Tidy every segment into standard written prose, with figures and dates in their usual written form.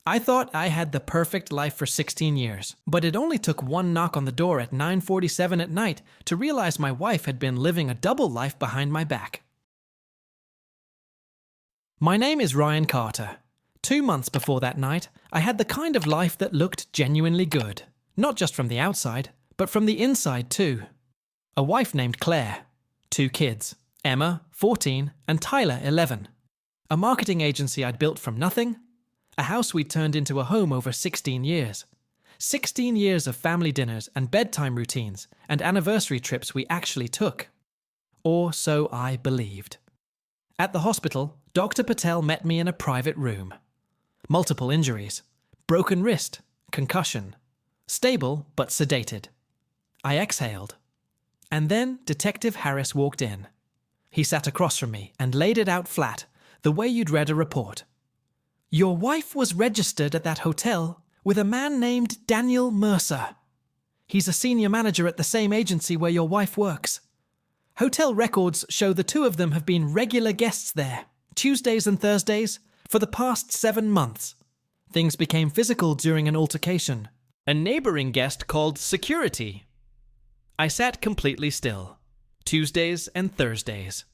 I thought I had the perfect life for 16 years, but it only took one knock on the door at 9:47 at night to realize my wife had been living a double life behind my back. My name is Ryan Carter. 2 months before that night, I had the kind of life that looked genuinely good. Not just from the outside, but from the inside too. A wife named Claire. 2 kids, Emma, 14, and Tyler, 11. A marketing agency I'd built from nothing. A house we'd turned into a home over 16 years. 16 years of family dinners and bedtime routines and anniversary trips we actually took. Or so I believed. At the hospital, Dr. Patel met me in a private room. Multiple injuries, broken wrist, concussion. Stable but sedated. I exhaled. And then Detective Harris walked in. He sat across from me and laid it out flat, the way you'd read a report. Your wife was registered at that hotel with a man named Daniel Mercer. He's a senior manager at the same agency where your wife works. Hotel records show the two of them have been regular guests there, Tuesdays and Thursdays, for the past 7 months. Things became physical during an altercation. A neighboring guest called security. I sat completely still. Tuesdays and Thursdays.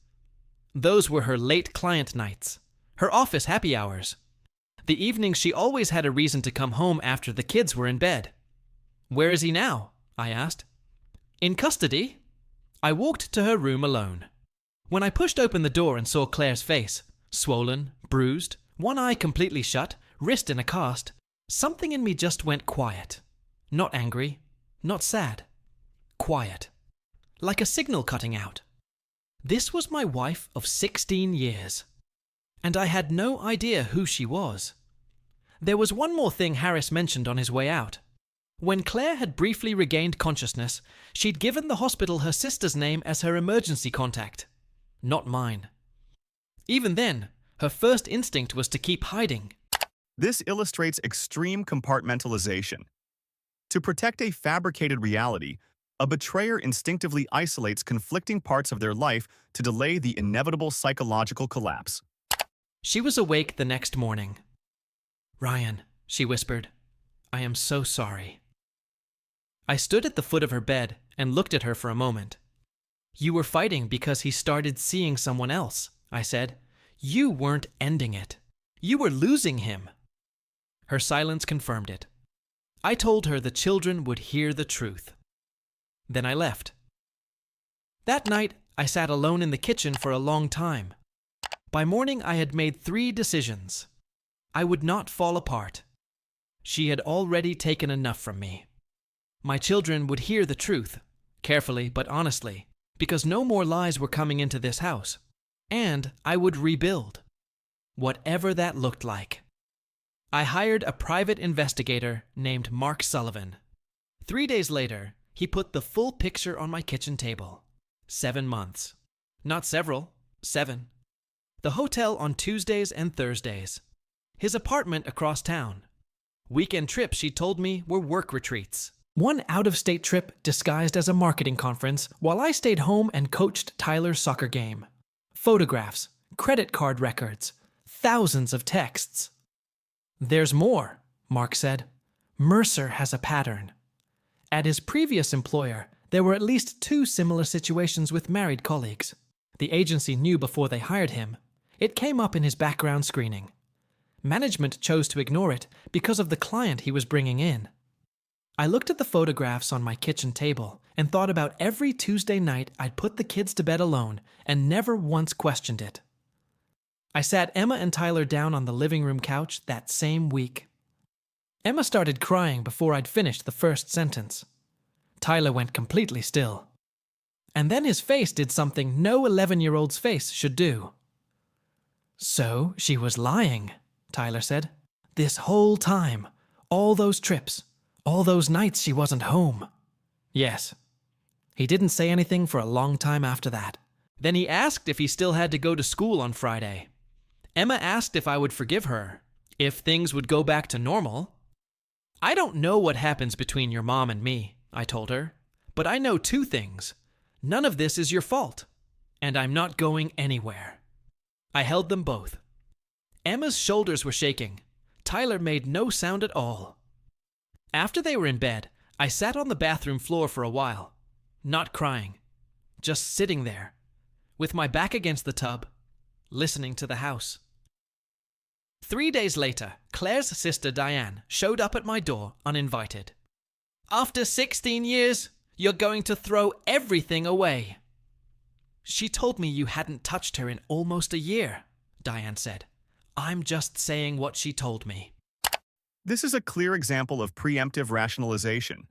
Those were her late client nights, her office happy hours. The evenings she always had a reason to come home after the kids were in bed. Where is he now? I asked. In custody? I walked to her room alone. When I pushed open the door and saw Claire's face, swollen, bruised, one eye completely shut, wrist in a cast, something in me just went quiet. Not angry, not sad. Quiet. Like a signal cutting out. This was my wife of 16 years. And I had no idea who she was. There was one more thing Harris mentioned on his way out. When Claire had briefly regained consciousness, she'd given the hospital her sister's name as her emergency contact. Not mine. Even then, her first instinct was to keep hiding. This illustrates extreme compartmentalization. To protect a fabricated reality, a betrayer instinctively isolates conflicting parts of their life to delay the inevitable psychological collapse. She was awake the next morning. Ryan, she whispered, I am so sorry. I stood at the foot of her bed and looked at her for a moment. You were fighting because he started seeing someone else, I said. You weren't ending it. You were losing him. Her silence confirmed it. I told her the children would hear the truth. Then I left. That night, I sat alone in the kitchen for a long time. By morning, I had made 3 decisions. I would not fall apart. She had already taken enough from me. My children would hear the truth, carefully but honestly, because no more lies were coming into this house. And I would rebuild, whatever that looked like. I hired a private investigator named Mark Sullivan. 3 days later, he put the full picture on my kitchen table. 7 months. Not several, 7. The hotel on Tuesdays and Thursdays. His apartment across town. Weekend trips, she told me, were work retreats. One out-of-state trip disguised as a marketing conference while I stayed home and coached Tyler's soccer game. Photographs, credit card records, thousands of texts. There's more, Mark said. Mercer has a pattern. At his previous employer, there were at least 2 similar situations with married colleagues. The agency knew before they hired him. It came up in his background screening. Management chose to ignore it because of the client he was bringing in. I looked at the photographs on my kitchen table and thought about every Tuesday night I'd put the kids to bed alone and never once questioned it. I sat Emma and Tyler down on the living room couch that same week. Emma started crying before I'd finished the first sentence. Tyler went completely still. And then his face did something no 11-year-old's face should do. So she was lying, Tyler said. This whole time, all those trips, all those nights she wasn't home. Yes. He didn't say anything for a long time after that. Then he asked if he still had to go to school on Friday. Emma asked if I would forgive her, if things would go back to normal. I don't know what happens between your mom and me, I told her, but I know 2 things. None of this is your fault, and I'm not going anywhere. I held them both. Emma's shoulders were shaking. Tyler made no sound at all. After they were in bed, I sat on the bathroom floor for a while, not crying, just sitting there, with my back against the tub, listening to the house. 3 days later, Claire's sister Diane showed up at my door uninvited. "After 16 years, you're going to throw everything away." "She told me you hadn't touched her in almost a year," Diane said. "I'm just saying what she told me." This is a clear example of preemptive rationalization.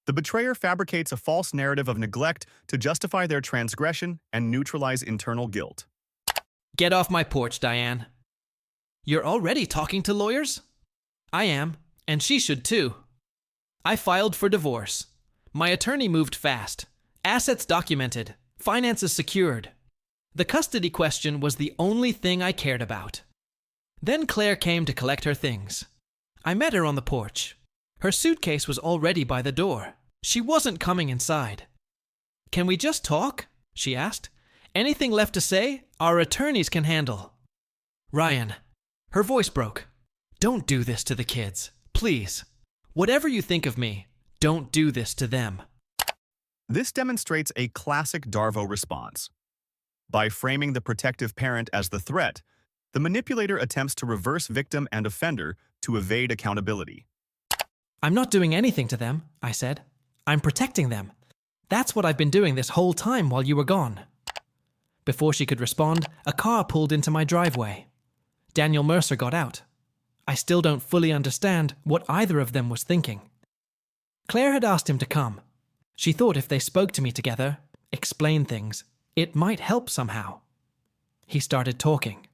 The betrayer fabricates a false narrative of neglect to justify their transgression and neutralize internal guilt. "Get off my porch, Diane." "You're already talking to lawyers?" "I am, and she should too." I filed for divorce. My attorney moved fast. Assets documented. Finances secured. The custody question was the only thing I cared about. Then Claire came to collect her things. I met her on the porch. Her suitcase was already by the door. She wasn't coming inside. "Can we just talk?" she asked. "Anything left to say, our attorneys can handle." "Ryan," her voice broke. "Don't do this to the kids, please. Whatever you think of me, don't do this to them." This demonstrates a classic Darvo response. By framing the protective parent as the threat, the manipulator attempts to reverse victim and offender to evade accountability. "I'm not doing anything to them," I said. "I'm protecting them. That's what I've been doing this whole time while you were gone." Before she could respond, a car pulled into my driveway. Daniel Mercer got out. I still don't fully understand what either of them was thinking. Claire had asked him to come. She thought if they spoke to me together, explained things, it might help somehow. He started talking.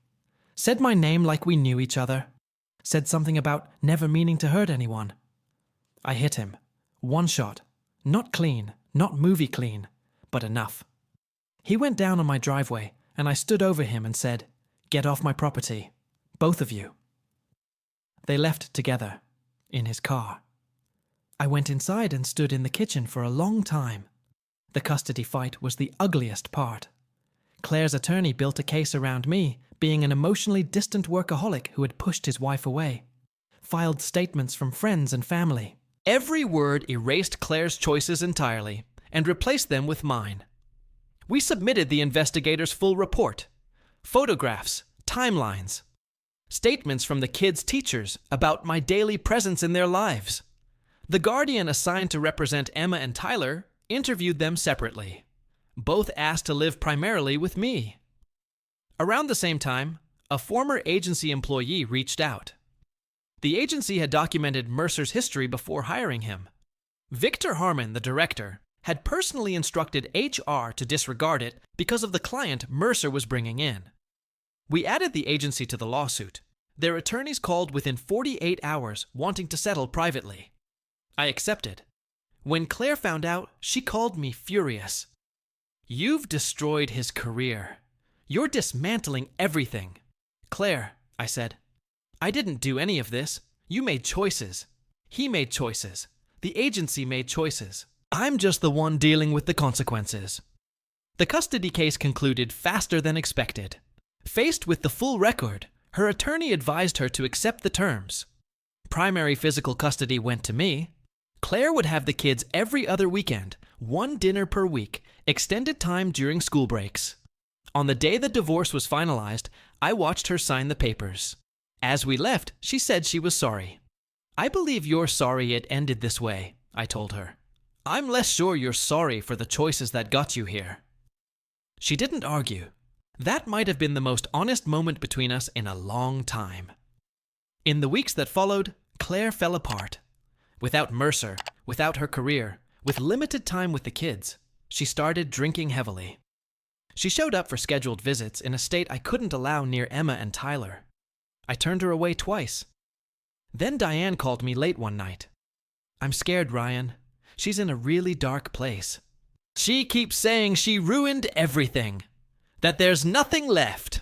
Said my name like we knew each other. Said something about never meaning to hurt anyone. I hit him. One shot. Not clean, not movie clean, but enough. He went down on my driveway, and I stood over him and said, "Get off my property. Both of you." They left together, in his car. I went inside and stood in the kitchen for a long time. The custody fight was the ugliest part. Claire's attorney built a case around me being an emotionally distant workaholic who had pushed his wife away. Filed statements from friends and family. Every word erased Claire's choices entirely and replaced them with mine. We submitted the investigators' full report. Photographs, timelines. Statements from the kids' teachers about my daily presence in their lives. The guardian assigned to represent Emma and Tyler interviewed them separately. Both asked to live primarily with me. Around the same time, a former agency employee reached out. The agency had documented Mercer's history before hiring him. Victor Harmon, the director, had personally instructed HR to disregard it because of the client Mercer was bringing in. We added the agency to the lawsuit. Their attorneys called within 48 hours wanting to settle privately. I accepted. When Claire found out, she called me furious. "You've destroyed his career. You're dismantling everything." "Claire," I said, "I didn't do any of this. You made choices. He made choices. The agency made choices. I'm just the one dealing with the consequences." The custody case concluded faster than expected. Faced with the full record, her attorney advised her to accept the terms. Primary physical custody went to me. Claire would have the kids every other weekend, one dinner per week, extended time during school breaks. On the day the divorce was finalized, I watched her sign the papers. As we left, she said she was sorry. "I believe you're sorry it ended this way," I told her. "I'm less sure you're sorry for the choices that got you here." She didn't argue. That might have been the most honest moment between us in a long time. In the weeks that followed, Claire fell apart. Without Mercer, without her career, with limited time with the kids, she started drinking heavily. She showed up for scheduled visits in a state I couldn't allow near Emma and Tyler. I turned her away twice. Then Diane called me late one night. "I'm scared, Ryan. She's in a really dark place. She keeps saying she ruined everything. That there's nothing left."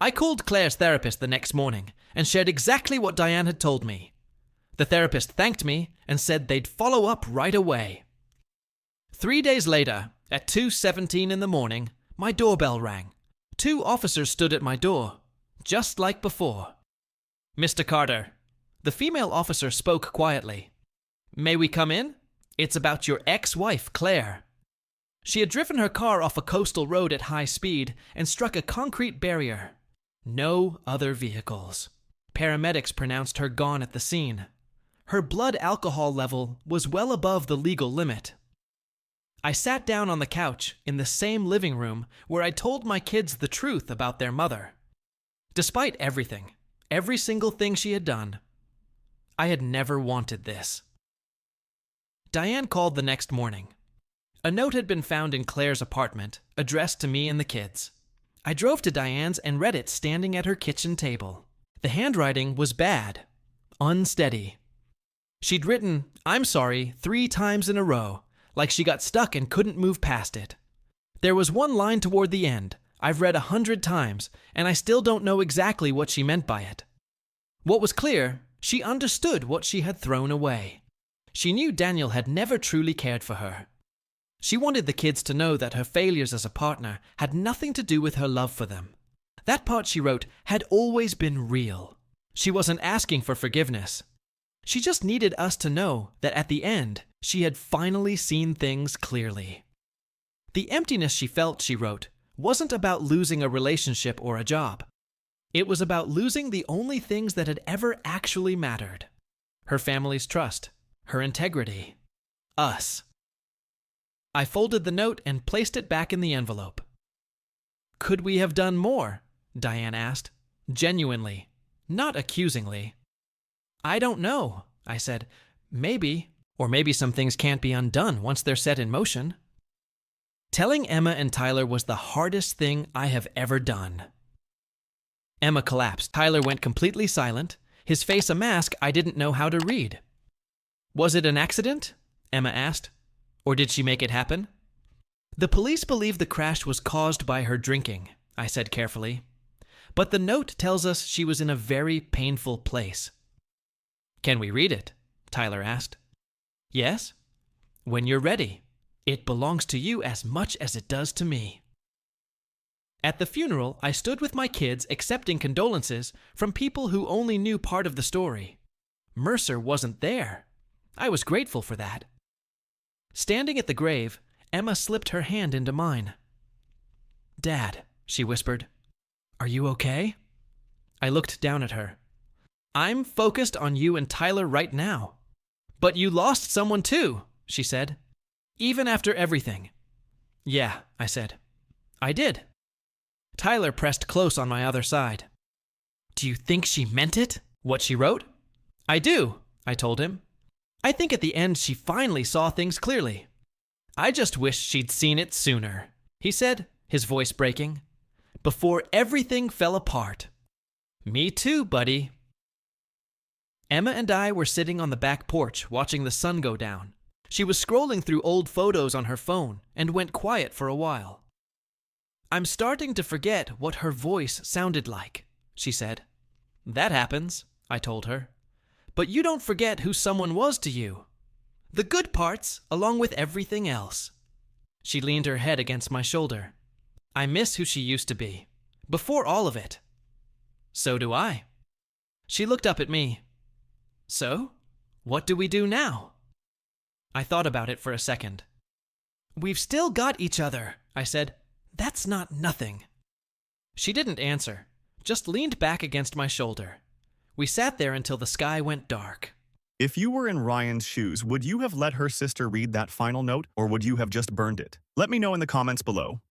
I called Claire's therapist the next morning and shared exactly what Diane had told me. The therapist thanked me and said they'd follow up right away. 3 days later, at 2:17 in the morning, my doorbell rang. 2 officers stood at my door, just like before. Mr. Carter. The female officer spoke quietly. May we come in? It's about your ex-wife, Claire. She had driven her car off a coastal road at high speed and struck a concrete barrier. No other vehicles. Paramedics pronounced her gone at the scene. Her blood alcohol level was well above the legal limit. I sat down on the couch in the same living room where I told my kids the truth about their mother. Despite everything, every single thing she had done, I had never wanted this. Diane called the next morning. A note had been found in Claire's apartment, addressed to me and the kids. I drove to Diane's and read it standing at her kitchen table. The handwriting was bad, unsteady. She'd written, "I'm sorry," 3 times in a row, like she got stuck and couldn't move past it. There was one line toward the end I've read 100 times, and I still don't know exactly what she meant by it. What was clear, she understood what she had thrown away. She knew Daniel had never truly cared for her. She wanted the kids to know that her failures as a partner had nothing to do with her love for them. That part, she wrote, had always been real. She wasn't asking for forgiveness. She just needed us to know that at the end, she had finally seen things clearly. The emptiness she felt, she wrote, wasn't about losing a relationship or a job. It was about losing the only things that had ever actually mattered. Her family's trust, her integrity, us. I folded the note and placed it back in the envelope. Could we have done more? Diane asked, genuinely, not accusingly. I don't know, I said. Maybe, or maybe some things can't be undone once they're set in motion. Telling Emma and Tyler was the hardest thing I have ever done. Emma collapsed. Tyler went completely silent, his face a mask I didn't know how to read. Was it an accident? Emma asked. Or did she make it happen? The police believe the crash was caused by her drinking, I said carefully. But the note tells us she was in a very painful place. Can we read it? Tyler asked. Yes? When you're ready. It belongs to you as much as it does to me. At the funeral, I stood with my kids accepting condolences from people who only knew part of the story. Mercer wasn't there. I was grateful for that. Standing at the grave, Emma slipped her hand into mine. Dad, she whispered, are you okay? I looked down at her. I'm focused on you and Tyler right now. But you lost someone too, she said. Even after everything. Yeah, I said. I did. Tyler pressed close on my other side. Do you think she meant it, what she wrote? I do, I told him. I think at the end she finally saw things clearly. I just wish she'd seen it sooner, he said, his voice breaking. Before everything fell apart. Me too, buddy. Emma and I were sitting on the back porch watching the sun go down. She was scrolling through old photos on her phone and went quiet for a while. I'm starting to forget what her voice sounded like, she said. That happens, I told her. But you don't forget who someone was to you. The good parts, along with everything else. She leaned her head against my shoulder. I miss who she used to be, before all of it. So do I. She looked up at me. So, what do we do now? I thought about it for a second. We've still got each other, I said. That's not nothing. She didn't answer, just leaned back against my shoulder. We sat there until the sky went dark. If you were in Ryan's shoes, would you have let her sister read that final note, or would you have just burned it? Let me know in the comments below.